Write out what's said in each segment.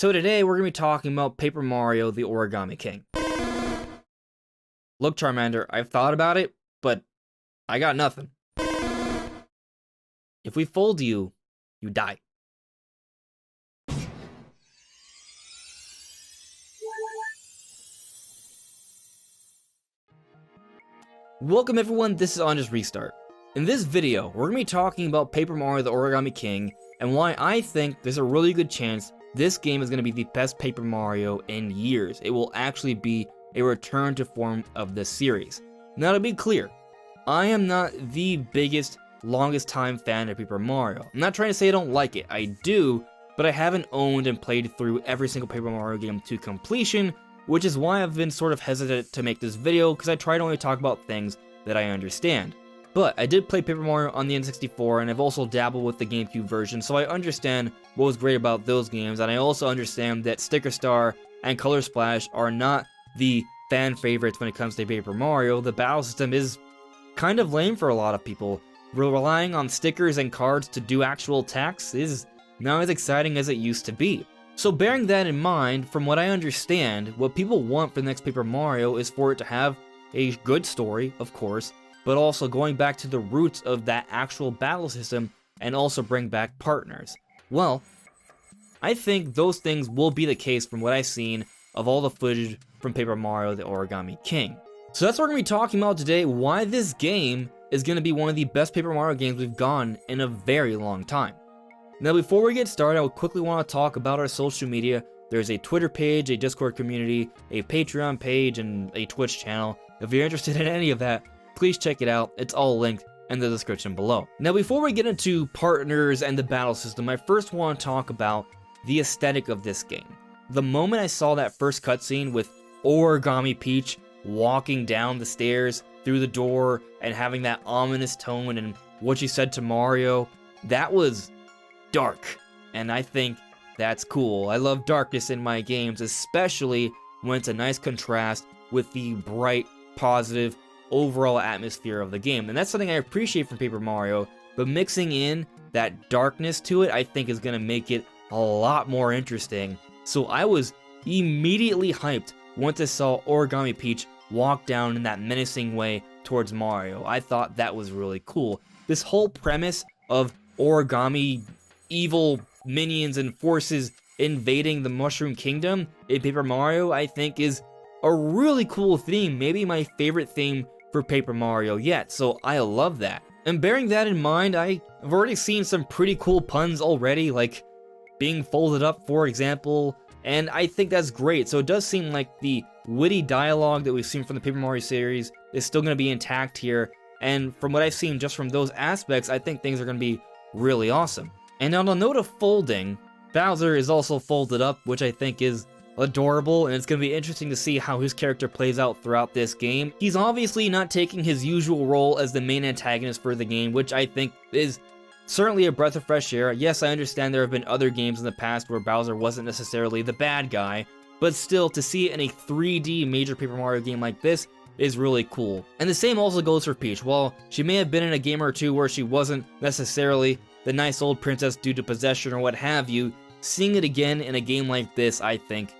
So today we're going to be talking about Paper Mario The Origami King. Look, Charmander, I've thought about it, but I got nothing. If we fold you, you die. Welcome everyone, this is On Just Restart. In this video, we're going to be talking about Paper Mario The Origami King and why I think there's a really good chance this game is going to be the best Paper Mario in years. It will actually be a return to form of the series. Now to be clear, I am not the biggest, longest time fan of Paper Mario. I'm not trying to say I don't like it, I do, but I haven't owned and played through every single Paper Mario game to completion, which is why I've been sort of hesitant to make this video, because I try to only talk about things that I understand. But I did play Paper Mario on the N64, and I've also dabbled with the GameCube version, so I understand what was great about those games, and I also understand that Sticker Star and Color Splash are not the fan favorites when it comes to Paper Mario. The battle system is kind of lame for a lot of people. Relying on stickers and cards to do actual attacks is not as exciting as it used to be. So bearing that in mind, from what I understand, what people want for the next Paper Mario is for it to have a good story, of course, but also going back to the roots of that actual battle system and also bring back partners. Well, I think those things will be the case from what I've seen of all the footage from Paper Mario The Origami King. So that's what we're going to be talking about today, why this game is going to be one of the best Paper Mario games we've gotten in a very long time. Now before we get started, I would quickly want to talk about our social media. There's a Twitter page, a Discord community, a Patreon page, and a Twitch channel. If you're interested in any of that, please check it out. It's all linked in the description below. Now before we get into partners and the battle system, I first want to talk about the aesthetic of this game. The moment I saw that first cutscene with Origami Peach walking down the stairs through the door and having that ominous tone and what she said to Mario, that was dark, and I think that's cool. I love darkness in my games, especially when it's a nice contrast with the bright, positive, overall atmosphere of the game, and that's something I appreciate from Paper Mario, but mixing in that darkness to it I think is going to make it a lot more interesting. So I was immediately hyped once I saw Origami Peach walk down in that menacing way towards Mario. I thought that was really cool. This whole premise of origami evil minions and forces invading the Mushroom Kingdom in Paper Mario I think is a really cool theme, maybe my favorite theme for Paper Mario yet, so I love that. And bearing that in mind, I've already seen some pretty cool puns already, like being folded up, for example, and I think that's great. So it does seem like the witty dialogue that we've seen from the Paper Mario series is still going to be intact here, and from what I've seen just from those aspects, I think things are going to be really awesome. And on the note of folding, Bowser is also folded up, which I think is adorable, and it's going to be interesting to see how his character plays out throughout this game. He's obviously not taking his usual role as the main antagonist for the game, which I think is certainly a breath of fresh air. Yes, I understand there have been other games in the past where Bowser wasn't necessarily the bad guy, but still, to see it in a 3D major Paper Mario game like this is really cool. And the same also goes for Peach. While she may have been in a game or two where she wasn't necessarily the nice old princess due to possession or what have you, seeing it again in a game like this, I think,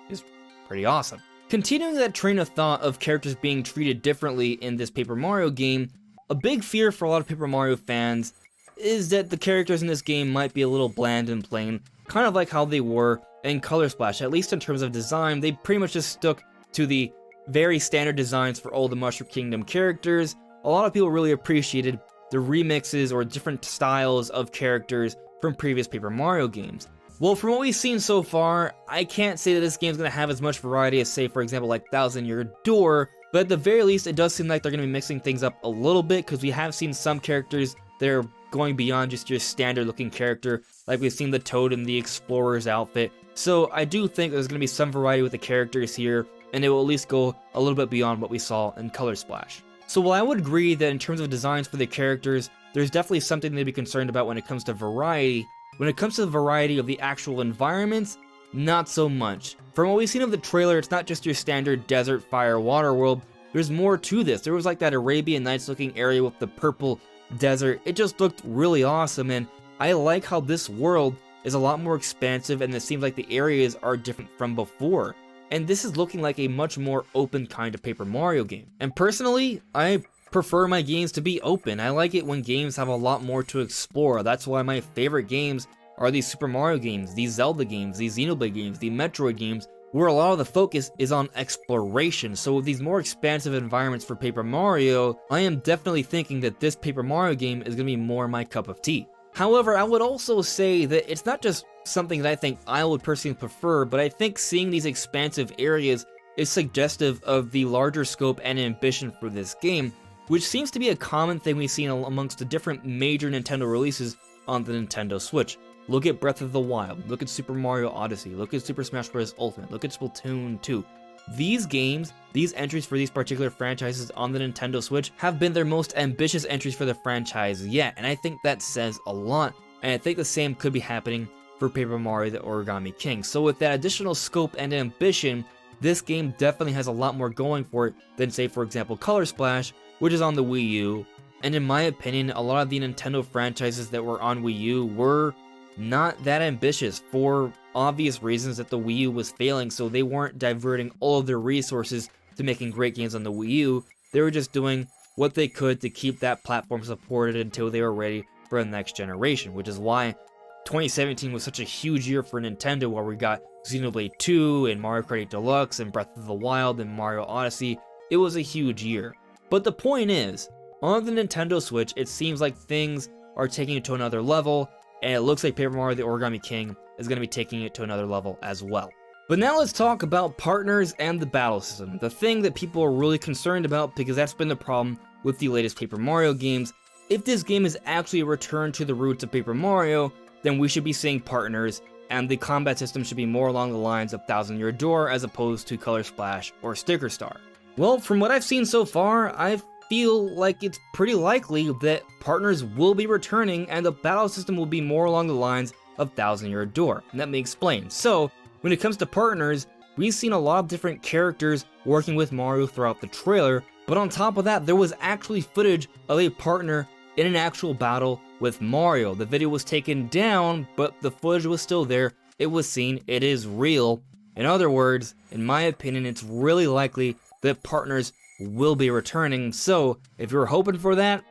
is pretty awesome. Continuing that train of thought of characters being treated differently in this Paper Mario game, a big fear for a lot of Paper Mario fans is that the characters in this game might be a little bland and plain, kind of like how they were in Color Splash. At least in terms of design, they pretty much just stuck to the very standard designs for all the Mushroom Kingdom characters. A lot of people really appreciated the remixes or different styles of characters from previous Paper Mario games. Well, from what we've seen so far, I can't say that this game's going to have as much variety as, say, for example, like Thousand Year Door, but at the very least, it does seem like they're going to be mixing things up a little bit, because we have seen some characters that are going beyond just your standard-looking character, like we've seen the Toad in the Explorer's outfit. So I do think there's going to be some variety with the characters here, and it will at least go a little bit beyond what we saw in Color Splash. So while I would agree that in terms of designs for the characters, there's definitely something to be concerned about when it comes to variety, when it comes to the variety of the actual environments, not so much. From what we've seen of the trailer, it's not just your standard desert, fire, water world. There's more to this. There was like that Arabian Nights looking area with the purple desert. It just looked really awesome, and I like how this world is a lot more expansive, and it seems like the areas are different from before. And this is looking like a much more open kind of Paper Mario game. And personally, I prefer my games to be open. I like it when games have a lot more to explore. That's why my favorite games are these Super Mario games, these Zelda games, these Xenoblade games, the Metroid games, where a lot of the focus is on exploration. So with these more expansive environments for Paper Mario, I am definitely thinking that this Paper Mario game is going to be more my cup of tea. However, I would also say that it's not just something that I think I would personally prefer, but I think seeing these expansive areas is suggestive of the larger scope and ambition for this game, which seems to be a common thing we've seen amongst the different major Nintendo releases on the Nintendo Switch. Look at Breath of the Wild, look at Super Mario Odyssey, look at Super Smash Bros. Ultimate, look at Splatoon 2. These games, these entries for these particular franchises on the Nintendo Switch have been their most ambitious entries for the franchise yet, and I think that says a lot, and I think the same could be happening for Paper Mario The Origami King. So with that additional scope and ambition, this game definitely has a lot more going for it than, say, for example, Color Splash, which is on the Wii U, and in my opinion, a lot of the Nintendo franchises that were on Wii U were not that ambitious for obvious reasons that the Wii U was failing, so they weren't diverting all of their resources to making great games on the Wii U. They were just doing what they could to keep that platform supported until they were ready for the next generation, which is why 2017 was such a huge year for Nintendo, where we got Xenoblade 2 and Mario Kart 8 Deluxe and Breath of the Wild and Mario Odyssey. It was a huge year. But the point is, on the Nintendo Switch, it seems like things are taking it to another level, and it looks like Paper Mario The Origami King is going to be taking it to another level as well. But now let's talk about partners and the battle system, the thing that people are really concerned about, because that's been the problem with the latest Paper Mario games. If this game is actually a return to the roots of Paper Mario, then we should be seeing partners, and the combat system should be more along the lines of Thousand Year Door as opposed to Color Splash or Sticker Star. Well, from what I've seen so far, I feel like it's pretty likely that partners will be returning and the battle system will be more along the lines of Thousand Year Door. And let me explain. So, when it comes to partners, we've seen a lot of different characters working with Mario throughout the trailer, but on top of that, there was actually footage of a partner in an actual battle with Mario. The video was taken down, but the footage was still there. It was seen. It is real. In other words, in my opinion, it's really likely that partners will be returning. So if you're hoping for that,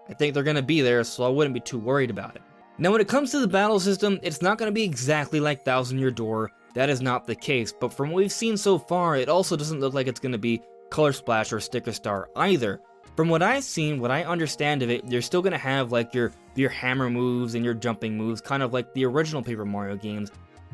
I think they're going to be there, so I wouldn't be too worried about it. Now, when it comes to the battle system, it's not going to be exactly like Thousand Year Door. That is not the case, but from what we've seen so far, it also doesn't look like it's going to be Color Splash or Sticker Star either. From what I've seen, what I understand of it, you're still going to have like your hammer moves and your jumping moves, kind of like the original Paper Mario games,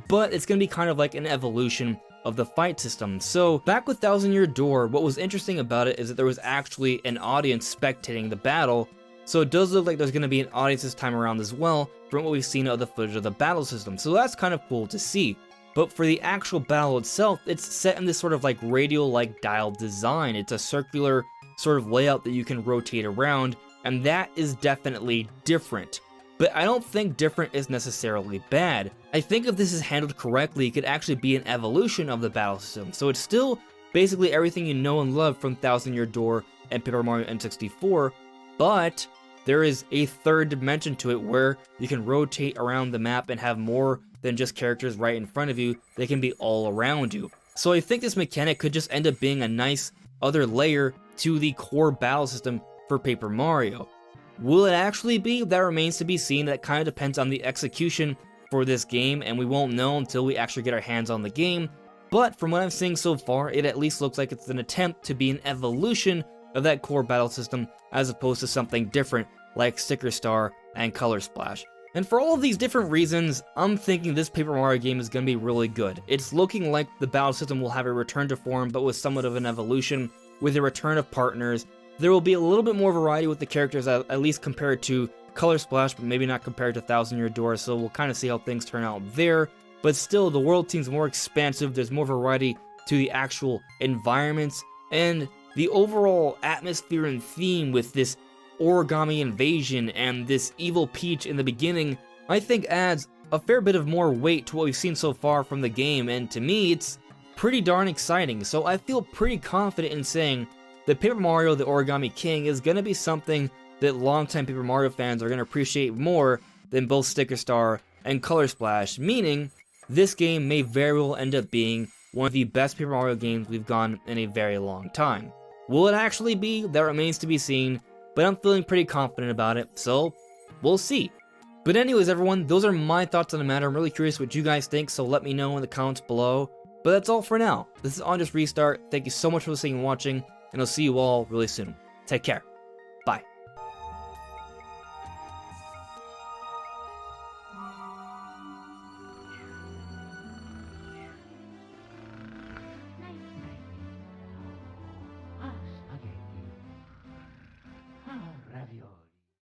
but it's going to be kind of like an evolution of the fight system. So back with Thousand Year Door, what was interesting about it is that there was actually an audience spectating the battle, so it does look like there's going to be an audience this time around as well from what we've seen of the footage of the battle system, so that's kind of cool to see. But for the actual battle itself, it's set in this sort of like radial-like dial design. It's a circular sort of layout that you can rotate around, and that is definitely different. But I don't think different is necessarily bad. I think if this is handled correctly, it could actually be an evolution of the battle system. So it's still basically everything you know and love from Thousand Year Door and Paper Mario N64, but there is a third dimension to it where you can rotate around the map and have more than just characters right in front of you. They can be all around you. So I think this mechanic could just end up being a nice other layer to the core battle system for Paper Mario. Will it actually be? That remains to be seen. That kind of depends on the execution for this game, and we won't know until we actually get our hands on the game. But from what I'm seeing so far, it at least looks like it's an attempt to be an evolution of that core battle system as opposed to something different like Sticker Star and Color Splash. And for all of these different reasons, I'm thinking this Paper Mario game is going to be really good. It's looking like the battle system will have a return to form, but with somewhat of an evolution, with a return of partners. There will be a little bit more variety with the characters, at least compared to Color Splash, but maybe not compared to Thousand Year Door, so we'll kind of see how things turn out there. But still, the world seems more expansive, there's more variety to the actual environments, and the overall atmosphere and theme with this origami invasion and this evil Peach in the beginning, I think adds a fair bit of more weight to what we've seen so far from the game, and to me, it's pretty darn exciting. So I feel pretty confident in saying that Paper Mario The Origami King is going to be something that longtime Paper Mario fans are going to appreciate more than both Sticker Star and Color Splash, meaning this game may very well end up being one of the best Paper Mario games we've gotten in a very long time. Will it actually be? That remains to be seen, but I'm feeling pretty confident about it, so we'll see. But anyways, everyone, those are my thoughts on the matter. I'm really curious what you guys think, so let me know in the comments below. But that's all for now. This is On Just Restart. Thank you so much for listening and watching, and I'll see you all really soon. Take care.